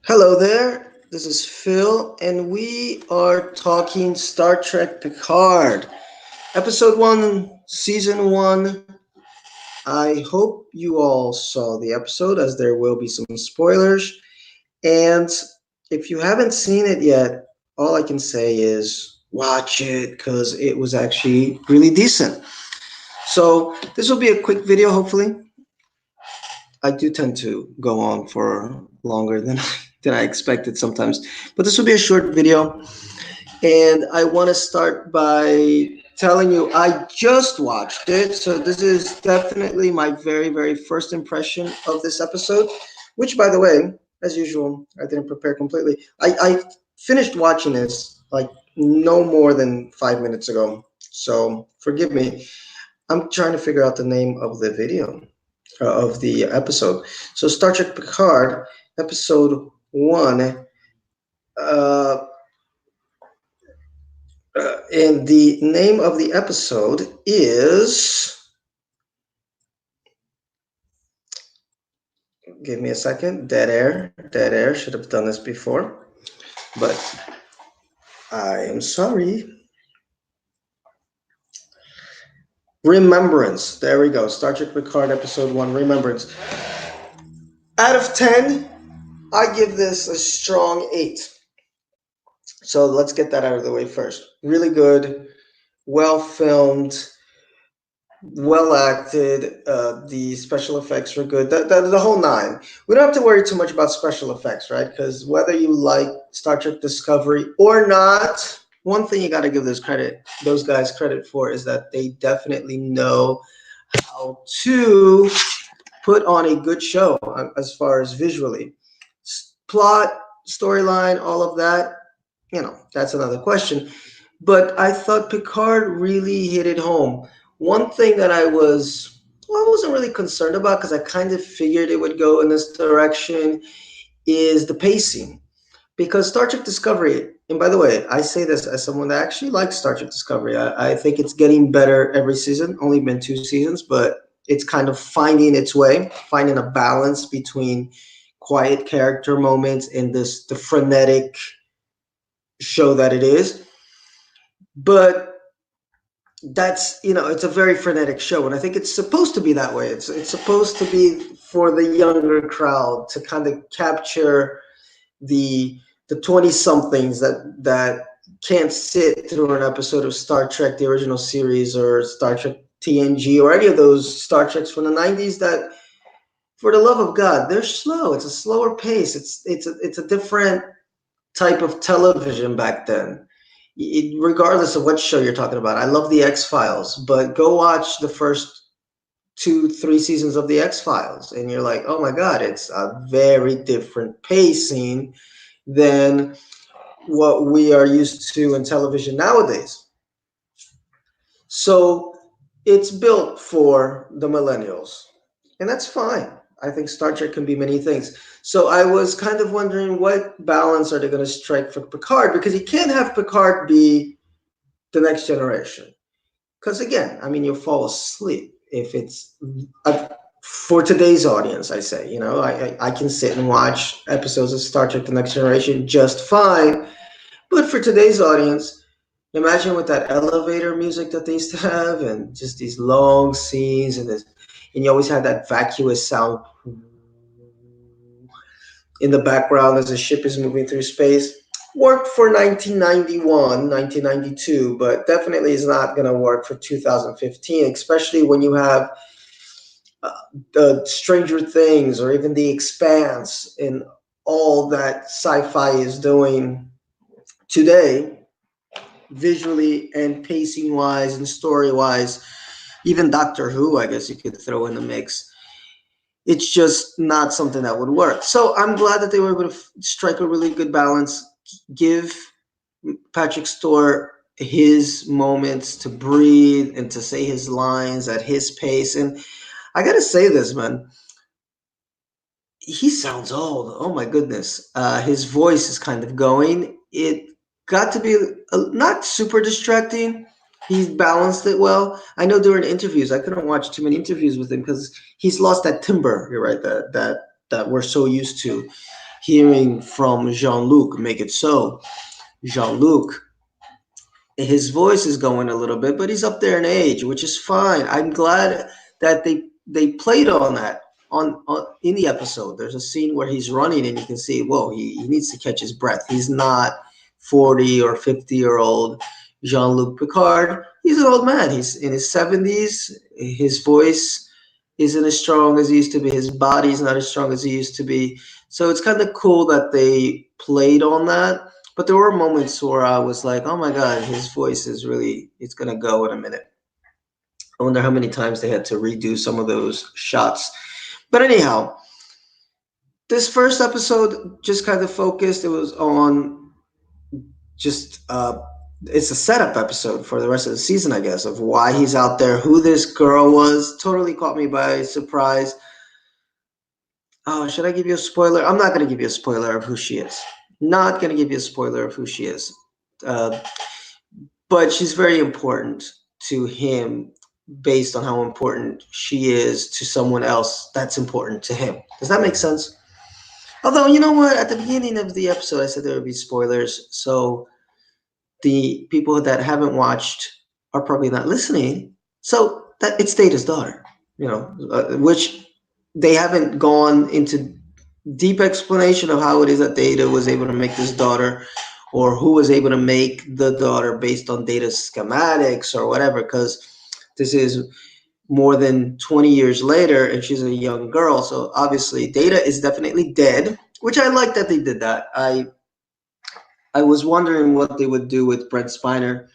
Hello there, this is Phil, and we are talking Star Trek Picard, Episode 1, Season 1. I hope you all saw the episode, as there will be some spoilers. And if you haven't seen it yet, all I can say is watch it because it was actually really decent. So, this will be a quick video, hopefully. I do tend to go on for longer than than I expected sometimes, but this will be a short video. And I want to start by telling you I just watched it. So this is definitely my very first impression of this episode, which, by the way, as usual, I didn't prepare completely. I finished watching this like no more than 5 minutes ago. So forgive me. I'm trying to figure out the name of the video, of the episode. So Star Trek Picard, episode 1. Uh, and the name of the episode is. Give me a second. Dead air. Dead air. Should have done this before. But I am sorry. Remembrance. There we go. Star Trek Picard, episode 1, Remembrance. Out of 10, I give this a strong 8. So let's get that out of the way first. Really good, well filmed, well acted. The special effects were good. The whole nine. We don't have to worry too much about special effects, right? Because whether you like Star Trek Discovery or not, one thing you got to give those guys credit for, is that they definitely know how to put on a good show as far as visually. Plot, storyline, all of that, that's another question. But I thought Picard really hit it home. One thing that I wasn't really concerned about, because I kind of figured it would go in this direction, is the pacing. Because Star Trek Discovery, and by the way, I say this as someone that actually likes Star Trek Discovery. I think it's getting better every season. Only been 2 seasons, but it's kind of finding its way, finding a balance between quiet character moments and the frenetic show that it is. But it's a very frenetic show, and I think it's supposed to be that way. It's supposed to be for the younger crowd, to kind of capture the 20 somethings that can't sit through an episode of Star Trek the original series, or Star Trek TNG, or any of those Star Treks from the 90s, that, for the love of God, they're slow. It's a slower pace. It's a different type of television back then. Regardless of what show you're talking about. I love the X Files, but go watch the first 2, 3 seasons of the X Files, and you're like, oh my God, it's a very different pacing than what we are used to in television nowadays. So it's built for the millennials, and that's fine. I think Star Trek can be many things. So I was kind of wondering, what balance are they going to strike for Picard? Because you can't have Picard be the next generation. Because again, I mean, you'll fall asleep if it's for today's audience. I say, I can sit and watch episodes of Star Trek: The Next Generation just fine. But for today's audience, imagine with that elevator music that they used to have, and just these long scenes, and you always had that vacuous sound in the background as the ship is moving through space. Worked for 1991, 1992, but definitely is not going to work for 2015, especially when you have the Stranger Things, or even The Expanse, and all that sci-fi is doing today, visually and pacing wise and story wise. Even Doctor Who, I guess you could throw in the mix. It's just not something that would work. So I'm glad that they were able to strike a really good balance, give Patrick Stewart his moments to breathe and to say his lines at his pace. And I gotta say this, man, he sounds old. Oh my goodness. His voice is kind of going. It got to be not super distracting. He's balanced it well. I know during interviews, I couldn't watch too many interviews with him because he's lost that timbre. You're right, that we're so used to. hearing from Jean-Luc make it so. Jean-Luc, his voice is going a little bit, but he's up there in age, which is fine. I'm glad that they played on that on in the episode. There's a scene where he's running and you can see, whoa, he needs to catch his breath. He's not 40 or 50-year old Jean-Luc Picard. He's an old man. He's in his 70s. His voice isn't as strong as he used to be. His body's not as strong as he used to be. So it's kind of cool that they played on that. But there were moments where I was like, oh my God, his voice is really, it's going to go in a minute. I wonder how many times they had to redo some of those shots. But anyhow, this first episode just kind of focused. It was on just, it's a setup episode for the rest of the season, I guess, of why he's out there, who this girl was. Totally caught me by surprise. Oh, should I give you a spoiler? I'm not going to give you a spoiler of who she is. Not going to give you a spoiler of who she is. Uh, but she's very important to him based on how important she is to someone else that's important to him. Does that make sense? Although, you know what? At the beginning of the episode, I said there would be spoilers. So the people that haven't watched are probably not listening. So that it's Data's daughter, which they haven't gone into deep explanation of how it is that Data was able to make this daughter, or who was able to make the daughter based on Data's schematics or whatever, because this is more than 20 years later and she's a young girl. So obviously Data is definitely dead, which I like that they did that. I was wondering what they would do with Brent Spiner,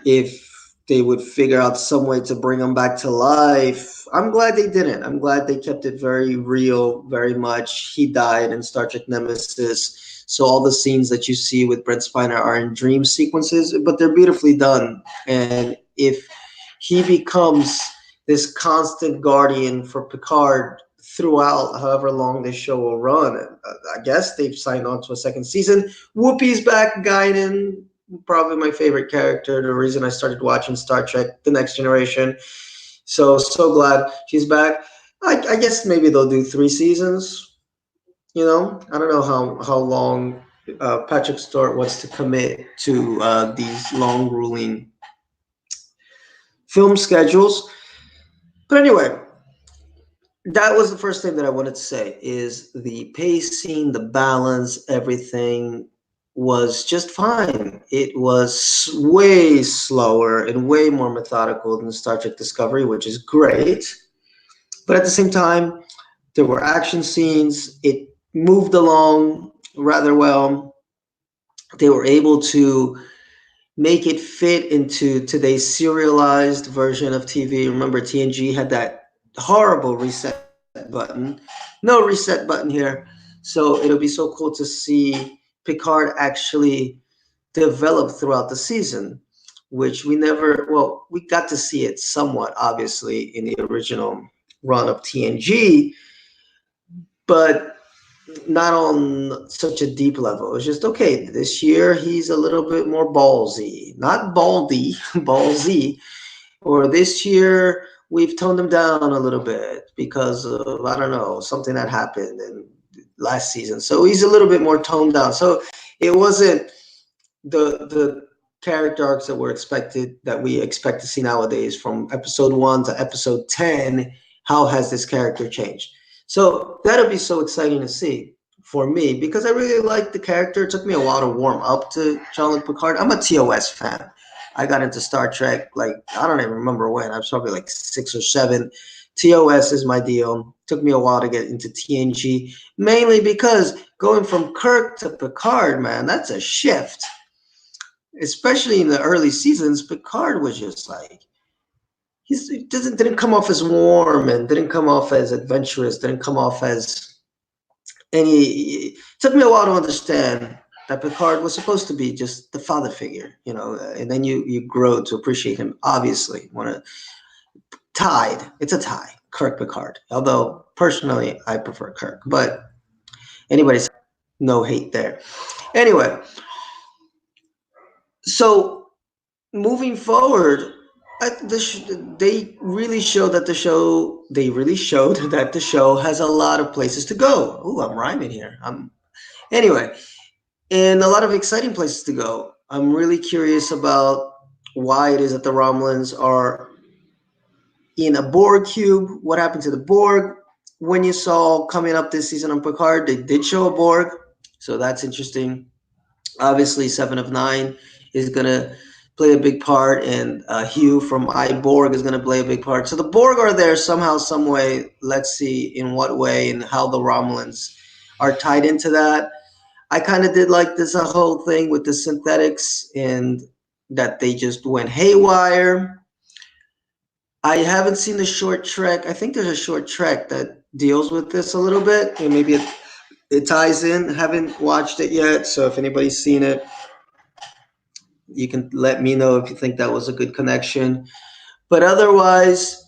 if they would figure out some way to bring him back to life. I'm glad they didn't. I'm glad they kept it very real, very much. He died in Star Trek Nemesis. So all the scenes that you see with Brent Spiner are in dream sequences, but they're beautifully done. And if he becomes this constant guardian for Picard throughout however long this show will run, I guess they've signed on to a second season. Whoopi's back, Guinan, probably my favorite character, the reason I started watching Star Trek The Next Generation. So glad she's back. I guess maybe they'll do 3 seasons. I don't know how long Patrick Stewart wants to commit to these long ruling film schedules. But anyway, that was the first thing that I wanted to say, is the pacing, the balance, everything was just fine. It was way slower and way more methodical than Star Trek Discovery, which is great. But at the same time, there were action scenes. It moved along rather well. They were able to make it fit into today's serialized version of TV. Remember, TNG had that horrible reset button. No reset button here. So it'll be so cool to see Picard actually develop throughout the season, which we got to see it somewhat, obviously, in the original run of TNG, but not on such a deep level. It's just, okay, this year he's a little bit more ballsy, not baldy, ballsy. Or this year we've toned him down a little bit because of, I don't know, something that happened in last season. So he's a little bit more toned down. So it wasn't the character arcs that we expect to see nowadays from episode 1 to episode 10. How has this character changed? So that'll be so exciting to see for me, because I really like the character. It took me a while to warm up to Jean-Luc Picard. I'm a TOS fan. I got into Star Trek, like, I don't even remember when. I was probably like 6 or 7. TOS is my deal. Took me a while to get into TNG, mainly because going from Kirk to Picard, man, that's a shift. Especially in the early seasons, Picard was just like, he didn't come off as warm and didn't come off as adventurous, didn't come off as any. It took me a while to understand that Picard was supposed to be just the father figure, and then you grow to appreciate him. Obviously, it's a tie, Kirk Picard. Although personally, I prefer Kirk, but anybody's no hate there. Anyway, so moving forward, they really showed that they really showed that the show has a lot of places to go. Ooh, I'm rhyming here. Anyway, and a lot of exciting places to go. I'm really curious about why it is that the Romulans are in a Borg cube. What happened to the Borg? When you saw coming up this season on Picard, they did show a Borg, so that's interesting. Obviously, Seven of Nine is gonna play a big part, and Hugh from iBorg is gonna play a big part. So the Borg are there somehow, some way. Let's see in what way and how the Romulans are tied into that. I kind of did like this whole thing with the synthetics and that they just went haywire. I haven't seen the short trek. I think there's a short trek that deals with this a little bit, and maybe it ties in. Haven't watched it yet, so if anybody's seen it, you can let me know if you think that was a good connection. But otherwise,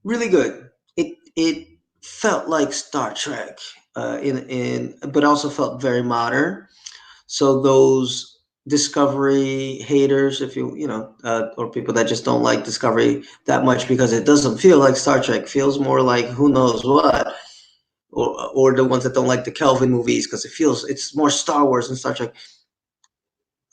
really good. It felt like Star Trek, but also felt very modern. So those Discovery haters, if or people that just don't like Discovery that much because it doesn't feel like Star Trek, feels more like who knows what, or the ones that don't like the Kelvin movies because it's more Star Wars than Star Trek.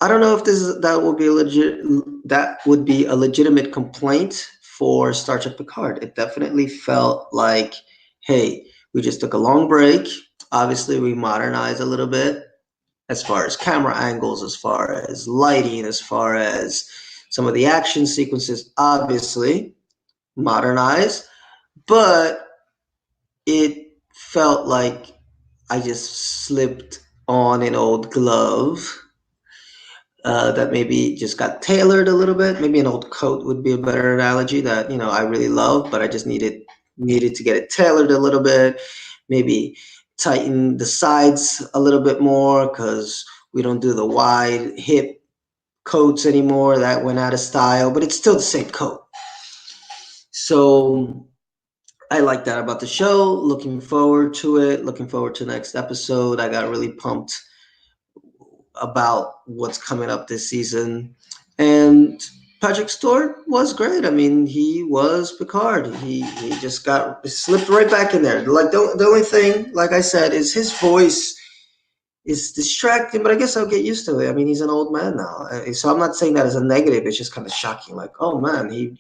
I don't know if that would be a legitimate complaint for Star Trek Picard. It definitely felt like, hey, we just took a long break. Obviously, we modernized a little bit as far as camera angles, as far as lighting, as far as some of the action sequences. Obviously, modernized, but it felt like I just slipped on an old glove that maybe just got tailored a little bit. Maybe an old coat would be a better analogy that I really love, but I just needed to get it tailored a little bit. Maybe tighten the sides a little bit more because we don't do the wide hip coats anymore. That went out of style, but it's still the same coat. So I like that about the show. Looking forward to it. Looking forward to the next episode. I got really pumped about what's coming up this season. And Patrick Stewart was great. I mean, he was Picard. He just got slipped right back in there. Like the only thing, like I said, is his voice is distracting, but I guess I'll get used to it. I mean, he's an old man now, so I'm not saying that as a negative. It's just kind of shocking. Like, oh man, he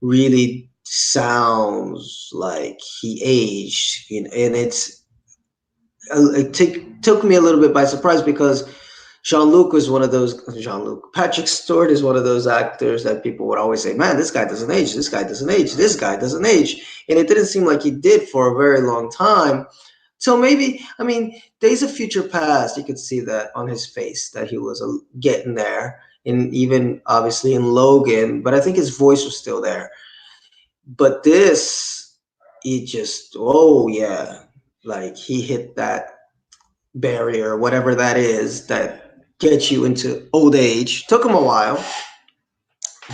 really sounds like he aged, and it took me a little bit by surprise because Patrick Stewart is one of those actors that people would always say, man, this guy doesn't age, this guy doesn't age, this guy doesn't age. And it didn't seem like he did for a very long time. So maybe, I mean, Days of Future Past, you could see that on his face that he was getting there. And even obviously in Logan, but I think his voice was still there. But this, he just, oh yeah, like he hit that barrier, whatever that is, that gets you into old age. Took him a while,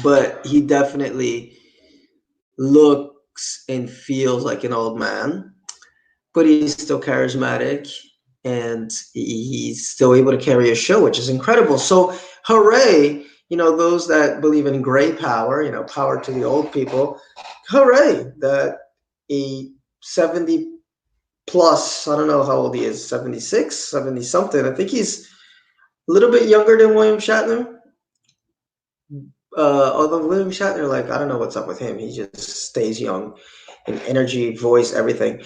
but he definitely looks and feels like an old man. But he's still charismatic and he's still able to carry a show, which is incredible. So, hooray! Those that believe in gray power, power to the old people, hooray that a 70 plus, I don't know how old he is, 76, 70 something. I think he's a little bit younger than William Shatner. Although William Shatner, like, I don't know what's up with him. He just stays young in energy, voice, everything.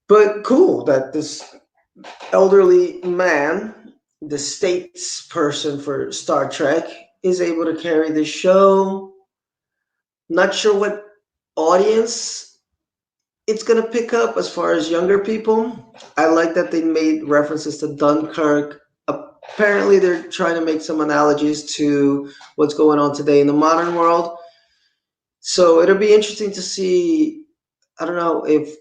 But cool that this elderly man, the statesperson for Star Trek, is able to carry the show. Not sure what audience it's going to pick up as far as younger people. I like that they made references to Dunkirk. Apparently, they're trying to make some analogies to what's going on today in the modern world. So it'll be interesting to see. I don't know if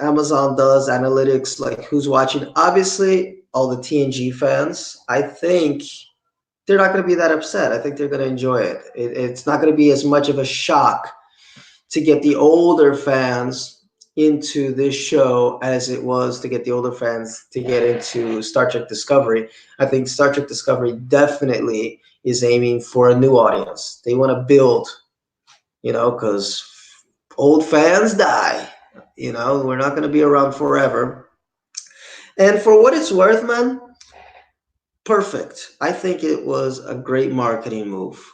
Amazon does analytics, like who's watching. Obviously, all the TNG fans, I think they're not going to be that upset. I think they're going to enjoy it. It's not going to be as much of a shock to get the older fans into this show as it was to get the older fans to get into Star Trek Discovery. I think Star Trek Discovery definitely is aiming for a new audience. They want to build because old fans die. We're not going to be around forever. And for what it's worth, man, perfect. I think it was a great marketing move.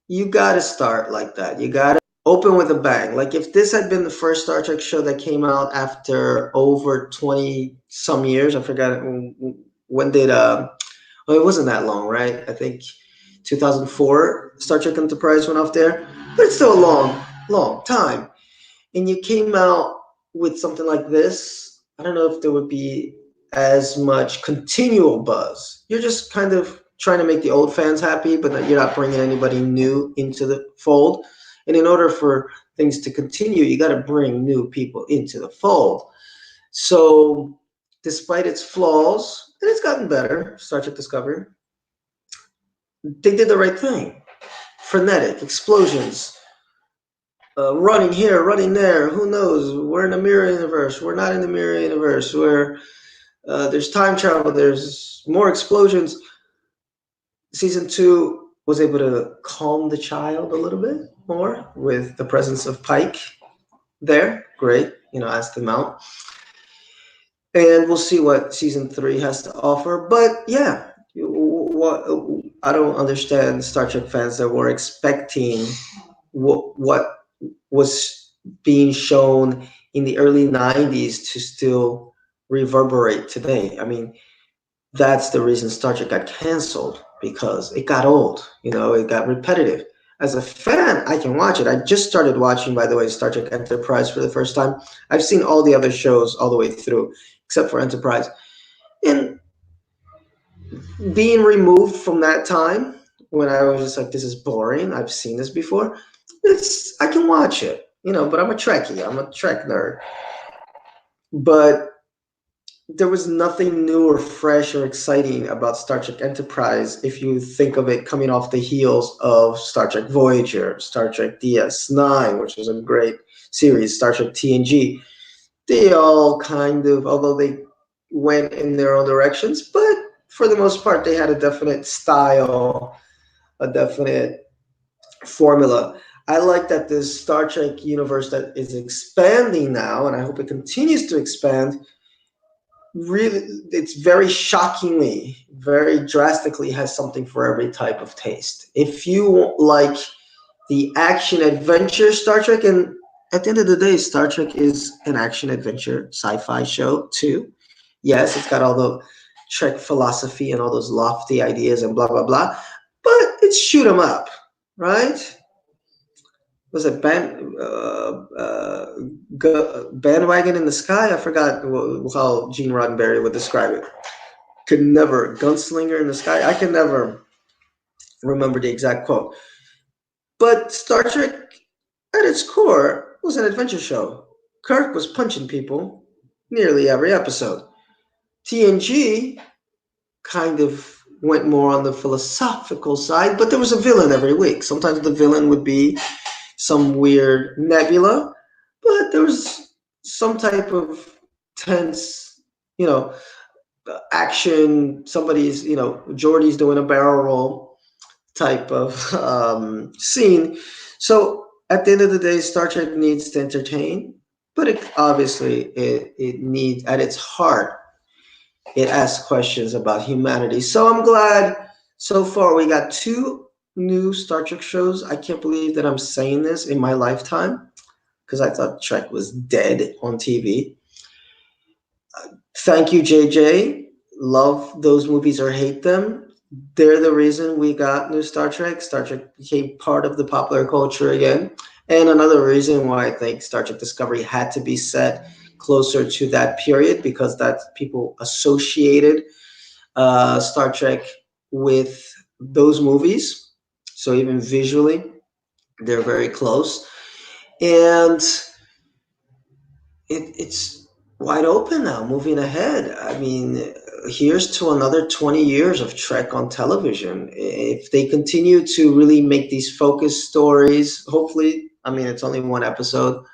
You got to start like that. You got to open with a bang. Like if this had been the first Star Trek show that came out after over 20 some years, I forgot when did well, it wasn't that long, right? I think 2004 Star Trek Enterprise went off there, but it's still a long time. And you came out with something like this, I don't know if there would be as much continual buzz. You're just kind of trying to make the old fans happy, but you're not bringing anybody new into the fold. And in order for things to continue, you got to bring new people into the fold. So, despite its flaws, and it's gotten better, Star Trek Discovery, they did the right thing. Frenetic explosions, running here, running there. Who knows? We're in a mirror universe. We're not in the mirror universe. Where there's time travel. There's more explosions. Season two was able to calm the child a little bit more with the presence of Pike there. Great, ask them out, and we'll see what season three has to offer. But yeah, what I don't understand Star Trek fans that were expecting what was being shown in the early 90s to still reverberate today. I mean, that's the reason Star Trek got canceled, because it got old, it got repetitive. As a fan, I can watch it. I just started watching, by the way, Star Trek Enterprise for the first time. I've seen all the other shows all the way through, except for Enterprise. And being removed from that time when I was just like, this is boring, I've seen this before, I can watch it, but I'm a Trekkie. I'm a Trek nerd. But there was nothing new or fresh or exciting about Star Trek Enterprise if you think of it coming off the heels of Star Trek Voyager, Star Trek DS9, which was a great series, Star Trek TNG. They all kind of, although they went in their own directions, but for the most part, they had a definite style, a definite formula. I like that this Star Trek universe that is expanding now, and I hope it continues to expand, really, it's very shockingly, very drastically has something for every type of taste. If you like the action adventure Star Trek, and at the end of the day, Star Trek is an action adventure sci-fi show too. Yes, it's got all the Trek philosophy and all those lofty ideas and blah blah blah, but it's shoot 'em up, right? Was it bandwagon in the sky? I forgot how Gene Roddenberry would describe it. Could never, gunslinger in the sky. I can never remember the exact quote. But Star Trek, at its core, was an adventure show. Kirk was punching people nearly every episode. TNG kind of went more on the philosophical side, but there was a villain every week. Sometimes the villain would be some weird nebula, but there was some type of tense, action. Somebody's, Geordie's doing a barrel roll type of scene. So at the end of the day, Star Trek needs to entertain, but it needs, at its heart, it asks questions about humanity. So I'm glad so far we got two new Star Trek shows. I can't believe that I'm saying this in my lifetime, because I thought Trek was dead on TV. Thank you, JJ. Love those movies or hate them. They're the reason we got new Star Trek. Star Trek became part of the popular culture again. And another reason why I think Star Trek Discovery had to be set closer to that period, because that people associated Star Trek with those movies. So even visually, they're very close. And it's wide open now, moving ahead. I mean, here's to another 20 years of Trek on television. If they continue to really make these focus stories, hopefully, I mean, it's only one episode.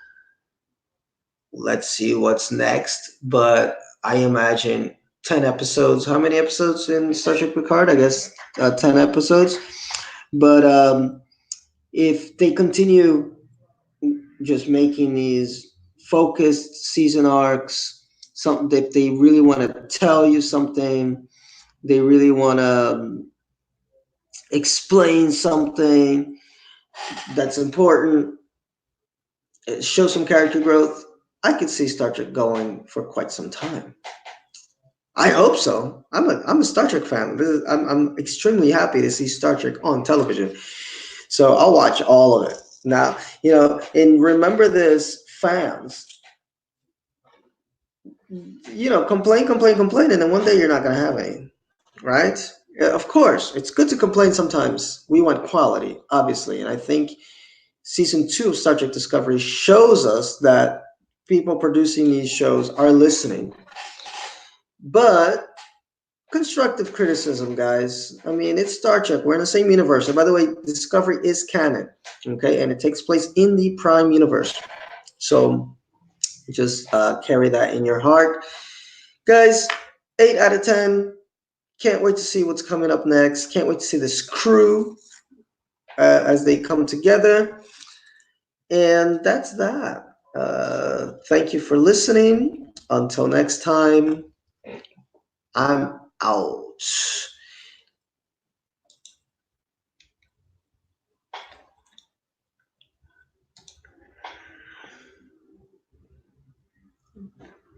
Let's see what's next. But I imagine 10 episodes. How many episodes in Star Trek Picard? I guess 10 episodes. But if they continue just making these focused season arcs, something that they really want to tell you something, they really want to explain something that's important, show some character growth. I could see Star Trek going for quite some time. I hope so. I'm a Star Trek fan. I'm extremely happy to see Star Trek on television. So I'll watch all of it. Now, and remember this, fans, complain, and then one day you're not going to have any, right? Yeah, of course, it's good to complain sometimes. We want quality, obviously. And I think season 2 of Star Trek Discovery shows us that people producing these shows are listening. But constructive criticism, guys. I mean, it's Star Trek. We're in the same universe. And by the way, Discovery is canon, okay? And it takes place in the Prime universe. So just carry that in your heart. Guys, 8 out of 10. Can't wait to see what's coming up next. Can't wait to see this crew as they come together. And that's that. Thank you for listening. Until next time, I'm out.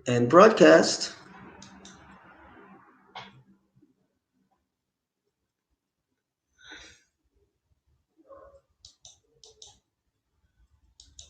And broadcast.